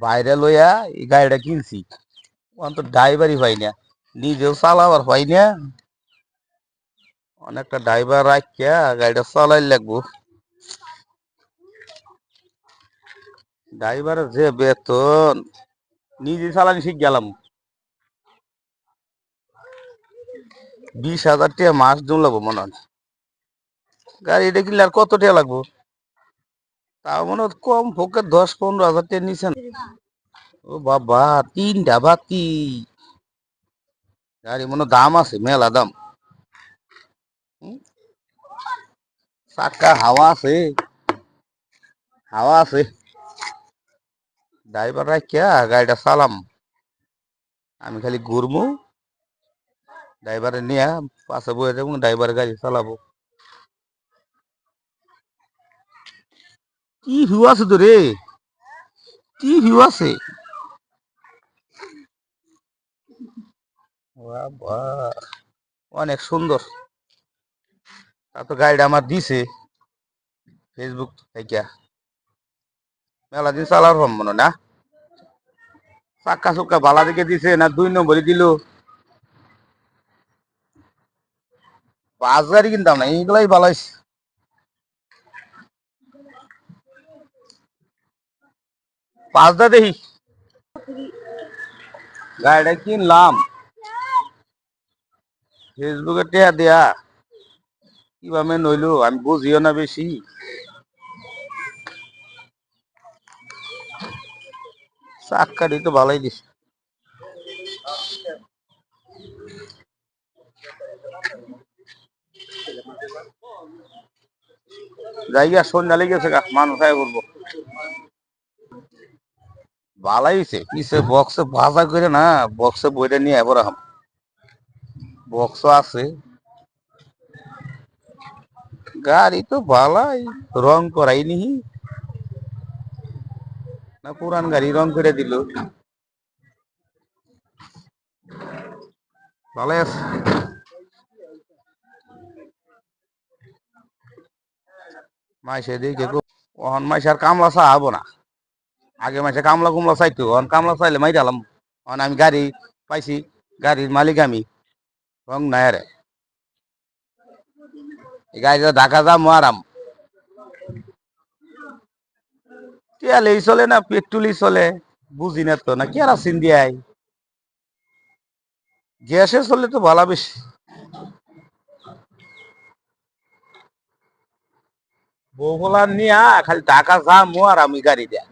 বাইরে লইয়া এই গাড়িটা কিনছি। তো ড্রাইভারই পাই না, নিজেও চালাবার পাই না। অনেকটা ড্রাইভার রাখিয়া গাড়িটা চালাই লাগবো। ড্রাইভারের যে বেতন, নিজে চালানি শিখ গেলাম। 20,000 টাকা মাস দিন লাগবো মনে হয়। গাড়িটা কিনলে আর কত টাকা লাগবো? তাও মনে হয় কম পক্ষে 10-15 হাজার টাকা নিছেন। ও বাবা, 3টা বাতি গাড়ি, মনে হয় দাম আছে, মেলা দাম। হুম, চাকা হাওয়া আছে, হাওয়া আছে। ড্রাইভার রাখিয়া গাড়িটা চালাম, আমি খালি ঘুরমু, ড্রাইভারে নিয়ে পাশে বয়ে যাবো, ড্রাইভার গাড়ি চালাবো। কি ভিউ আছে তো রে, কি ভিউ আছে! বাবা, অনেক সুন্দর। তা তো গাড়িটা আমার দিছে ফেসবুক থেকে, মেলা দিন চালার পাম মনে হয় না। চাক্কা চুক্কা বালা দিকে দিছে না 2 নম্বরই দিল? 5 গাড়ি কিনতাম না, এইগুলাই বালাইছে। 5টা দেখি গাড়িটা কিনলাম ফেসবুকে টেয়া দেয়া, কিভাবে নইলো আমি বুঝিও না বেশি। চাক্কাটি তো ভালোই দিছে। জায়গা সন্ধ্যা লেগেছে গা, মানুষ আয় করবো। ভালাই হয়েছে, পিছে বক্সে ভাজা করে না, বক্সে বইটা নিয়ে এবার বক্স আছে। গাড়ি তো ভালাই, রং করাই নিহি না, পুরান গাড়ি রং করে দিল। ভালাই আছে। মাইসে দিকে ওহন মাইসে আর কামলা চাহাবো না। আগে মাইসে কামলা কুমলা চাইতো, অন কামলা চাইলে মাই ডালাম। অন আমি গাড়ি পাইছি, গাড়ির মালিক আমি, রং নাই আরে। এই গাড়িটা ঢাকা যাম আরাম, তেলেই চলে না পেট্রোলই চলে, বুঝি না তো, না কেরাসিন দিয়াই, গ্যাসে চলে তো ভালো বেশি। বউলা নিয়া খালি ঢাকা যাম আর আমি গাড়ি দেয়া